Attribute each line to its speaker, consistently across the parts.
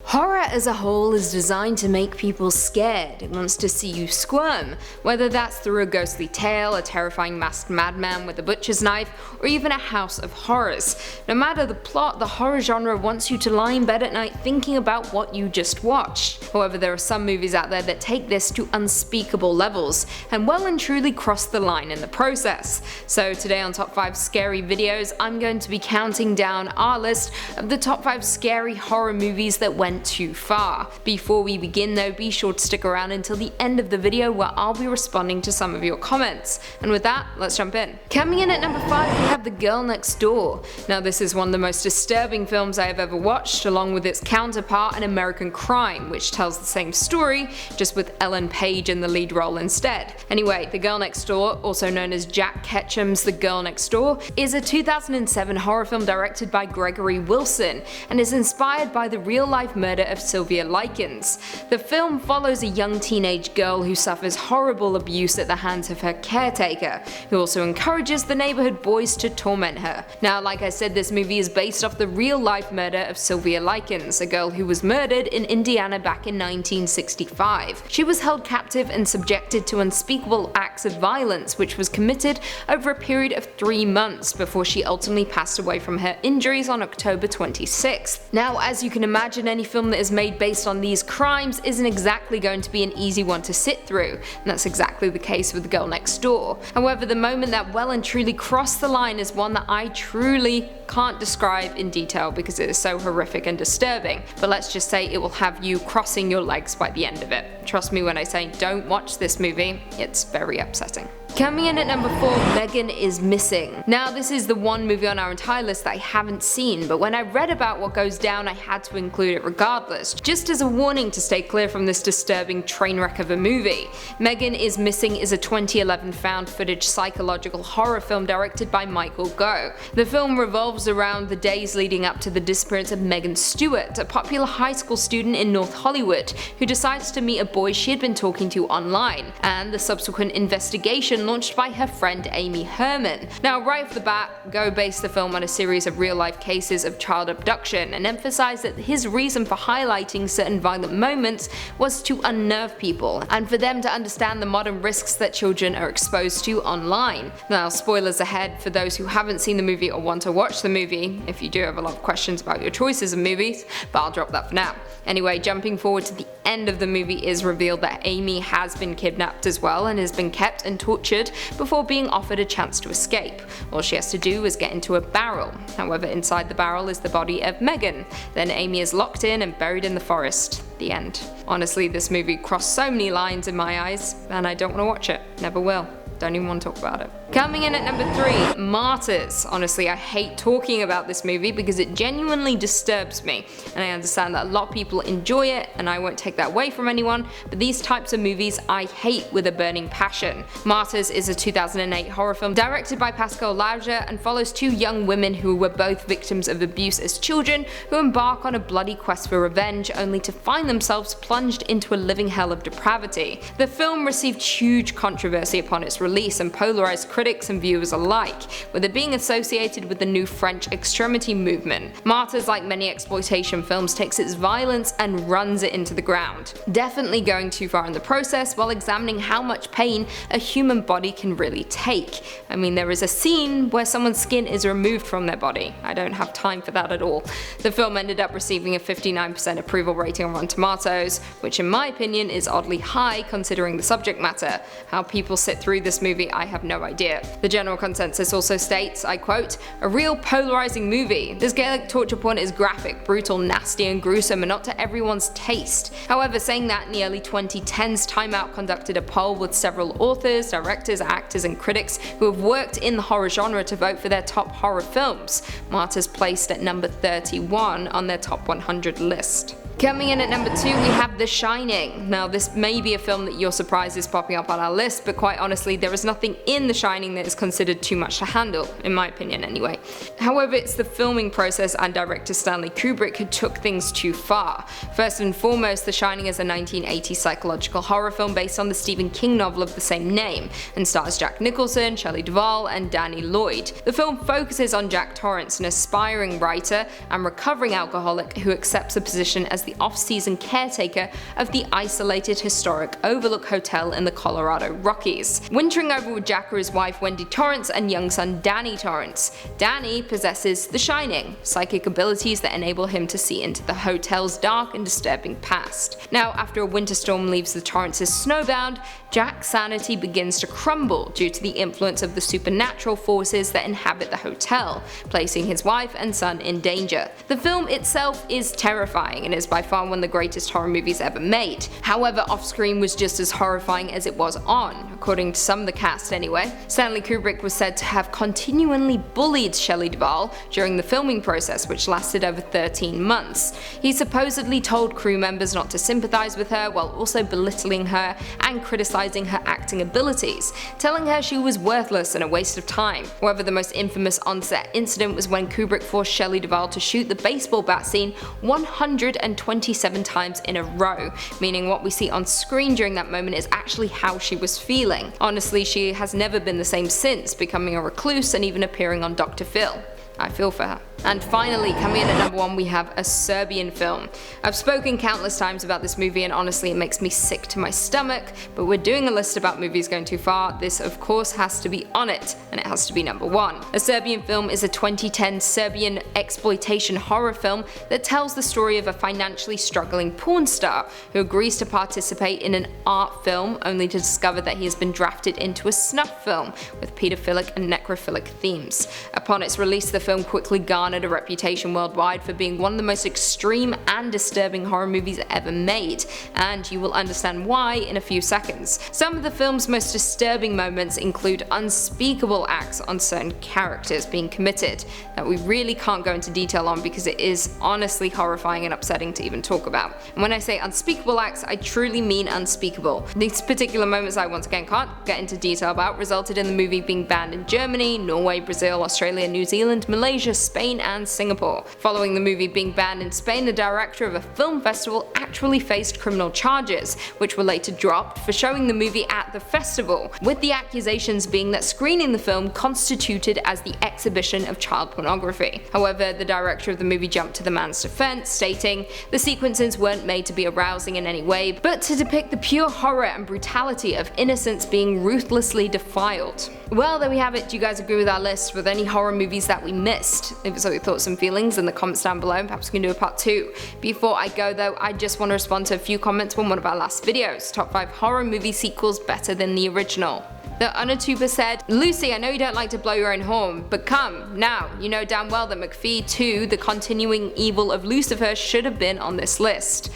Speaker 1: Horror as a whole is designed to make people scared. It wants to see you squirm, whether that's through a ghostly tale, a terrifying masked madman with a butcher's knife, or even a house of horrors. No matter the plot, the horror genre wants you to lie in bed at night thinking about what you just watched. However, there are some movies out there that take this to unspeakable levels, and well and truly cross the line in the process. So today on Top 5 Scary Videos, I'm going to be counting down our list of the top 5 scary horror movies that went too far. Before we begin though, be sure to stick around until the end of the video where I'll be responding to some of your comments. And with that, let's jump in. Coming in at number 5, we have The Girl Next Door. Now this is one of the most disturbing films I have ever watched, along with its counterpart in American Crime, which tells the same story, just with Ellen Page in the lead role instead. Anyway, The Girl Next Door, also known as Jack Ketchum's The Girl Next Door, is a 2007 horror film directed by Gregory Wilson, and is inspired by the real-life murder of Sylvia Likens. The film follows a young teenage girl who suffers horrible abuse at the hands of her caretaker, who also encourages the neighborhood boys to torment her. Now, like I said, this movie is based off the real-life murder of Sylvia Likens, a girl who was murdered in Indiana back in 1965. She was held captive and subjected to unspeakable acts of violence, which was committed over a period of 3 months before she ultimately passed away from her injuries on October 26th. Now, as you can imagine, any film that is made based on these crimes isn't exactly going to be an easy one to sit through, and that's exactly the case with The Girl Next Door. However, the moment that well and truly crossed the line is one that I truly can't describe in detail because it is so horrific and disturbing, but let's just say it will have you crossing your legs by the end of it. Trust me when I say don't watch this movie, it's very upsetting. Coming in at number 4, Megan is Missing. Now this is the one movie on our entire list that I haven't seen, but when I read about what goes down I had to include it regardless, just as a warning to stay clear from this disturbing train wreck of a movie. Megan is Missing is a 2011 found footage psychological horror film directed by Michael Gough. The film revolves around the days leading up to the disappearance of Megan Stewart, a popular high school student in North Hollywood who decides to meet a boy she had been talking to online, and the subsequent investigation launched by her friend Amy Herman. Now right off the bat, Gough based the film on a series of real-life cases of child abduction and emphasized that his reason for highlighting certain violent moments was to unnerve people and for them to understand the modern risks that children are exposed to online. Now spoilers ahead for those who haven't seen the movie or want to watch the movie, if you do have a lot of questions about your choices of movies, but I'll drop that for now. Anyway, jumping forward to the end of the movie is revealed that Amy has been kidnapped as well and has been kept and tortured before being offered a chance to escape. All she has to do is get into a barrel. However, inside the barrel is the body of Megan. Then Amy is locked in and buried in the forest. The end. Honestly, this movie crossed so many lines in my eyes, and I don't want to watch it. Never will. Don't even want to talk about it. Coming in at number 3, Martyrs. Honestly, I hate talking about this movie because it genuinely disturbs me, and I understand that a lot of people enjoy it, and I won't take that away from anyone, but these types of movies I hate with a burning passion. Martyrs is a 2008 horror film directed by Pascal Laugier and follows 2 young women who were both victims of abuse as children who embark on a bloody quest for revenge only to find themselves plunged into a living hell of depravity. The film received huge controversy upon its release and polarized critics and viewers alike, with it being associated with the new French extremity movement. Martyrs, like many exploitation films, takes its violence and runs it into the ground, definitely going too far in the process while examining how much pain a human body can really take. I mean, there is a scene where someone's skin is removed from their body. I don't have time for that at all. The film ended up receiving a 59% approval rating on Rotten Tomatoes, which in my opinion is oddly high considering the subject matter. How people sit through this movie, I have no idea. The general consensus also states, I quote, "A real polarizing movie. This Gaelic torture porn is graphic, brutal, nasty and gruesome and not to everyone's taste." However, saying that, in the early 2010s, Time Out conducted a poll with several authors, directors, actors and critics who have worked in the horror genre to vote for their top horror films. Martyrs placed at number 31 on their top 100 list. Coming in at number 2, we have The Shining. Now this may be a film that you're surprised is popping up on our list, but quite honestly there is nothing in The Shining that is considered too much to handle, in my opinion anyway. However, it's the filming process and director Stanley Kubrick who took things too far. First and foremost, The Shining is a 1980s psychological horror film based on the Stephen King novel of the same name, and stars Jack Nicholson, Shelley Duvall and Danny Lloyd. The film focuses on Jack Torrance, an aspiring writer and recovering alcoholic who accepts a position as the off-season caretaker of the isolated historic Overlook Hotel in the Colorado Rockies. Wintering over with Jack are his wife Wendy Torrance and young son Danny Torrance. Danny possesses the Shining, psychic abilities that enable him to see into the hotel's dark and disturbing past. Now, after a winter storm leaves the Torrances snowbound, Jack's sanity begins to crumble due to the influence of the supernatural forces that inhabit the hotel, placing his wife and son in danger. The film itself is terrifying and is by far one of the greatest horror movies ever made. However, off-screen was just as horrifying as it was on, according to some of the cast anyway. Stanley Kubrick was said to have continually bullied Shelley Duvall during the filming process, which lasted over 13 months. He supposedly told crew members not to sympathize with her while also belittling her and criticizing her acting abilities, telling her she was worthless and a waste of time. However, the most infamous on-set incident was when Kubrick forced Shelley Duvall to shoot the baseball bat scene 127 times in a row, meaning what we see on screen during that moment is actually how she was feeling. Honestly, she has never been the same since, becoming a recluse and even appearing on Dr. Phil. I feel for her. And finally, coming in at number 1, we have A Serbian Film. I've spoken countless times about this movie and honestly it makes me sick to my stomach, but we're doing a list about movies going too far. This of course has to be on it, and it has to be number 1. A Serbian Film is a 2010 Serbian exploitation horror film that tells the story of a financially struggling porn star who agrees to participate in an art film only to discover that he has been drafted into a snuff film with pedophilic and necrophilic themes. Upon its release, the film quickly garnered a reputation worldwide for being one of the most extreme and disturbing horror movies ever made, and you will understand why in a few seconds. Some of the film's most disturbing moments include unspeakable acts on certain characters being committed that we really can't go into detail on because it is honestly horrifying and upsetting to even talk about. And when I say unspeakable acts, I truly mean unspeakable. These particular moments I once again can't get into detail about resulted in the movie being banned in Germany, Norway, Brazil, Australia, New Zealand, Malaysia, Spain, and Singapore. Following the movie being banned in Spain, the director of a film festival actually faced criminal charges, which were later dropped for showing the movie at the festival, with the accusations being that screening the film constituted as the exhibition of child pornography. However, the director of the movie jumped to the man's defense, stating, "The sequences weren't made to be arousing in any way, but to depict the pure horror and brutality of innocence being ruthlessly defiled." Well, there we have it. Do you guys agree with our list? With any horror movies that we missed? Leave us all your thoughts and feelings in the comments down below. Perhaps we can do a part 2. Before I go though, I just want to respond to a few comments from one of our last videos. Top 5 horror movie sequels better than the original. The Unatuber said, "Lucy, I know you don't like to blow your own horn, but come, now, you know damn well that McPhee 2, The Continuing Evil of Lucifer, should have been on this list."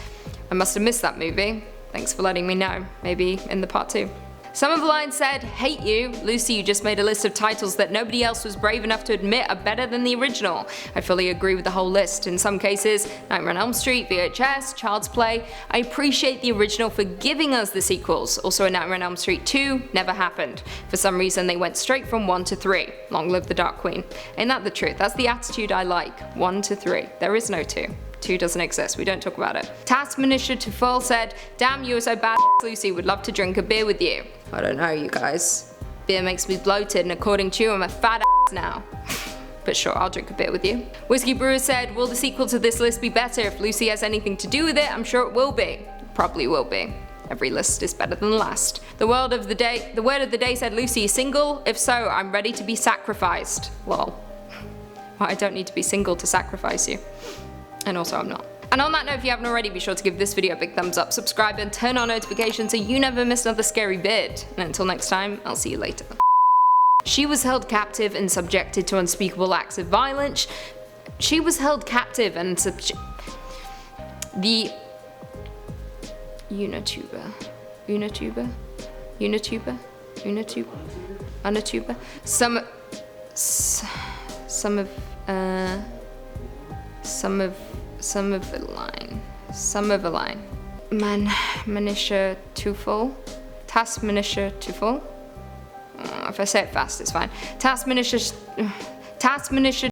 Speaker 1: I must have missed that movie. Thanks for letting me know. Maybe in the part 2. Some of the lines said, "Hate you, Lucy, you just made a list of titles that nobody else was brave enough to admit are better than the original." I fully agree with the whole list. In some cases, Nightmare on Elm Street, VHS, Child's Play. I appreciate the original for giving us the sequels. Also, a Nightmare on Elm Street 2 never happened. For some reason, they went straight from 1 to 3. Long live the Dark Queen. Ain't that the truth? That's the attitude I like. 1 to 3. There is no 2. 2 doesn't exist, we don't talk about it. Taskmaster to Full said, "Damn, you are so bad, Lucy, would love to drink a beer with you." I don't know, you guys. Beer makes me bloated, and according to you, I'm a fat ass now. But sure, I'll drink a beer with you. Whiskey Brewer said, "Will the sequel to this list be better? If Lucy has anything to do with it, I'm sure it will be." Probably will be. Every list is better than the last. The word of the day said, "Lucy is single? If so, I'm ready to be sacrificed." Lol. Well, I don't need to be single to sacrifice you. And also I'm not. And on that note, if you haven't already, be sure to give this video a big thumbs up, subscribe, and turn on notifications so you never miss another scary vid. And until next time, I'll see you later. She was held captive and subjected to unspeakable acts of violence. She was held captive and the Unatuber. Some of a line. Manisha Tufel. Taskmaster Tufel. If I say it fast, it's fine. Taskmaster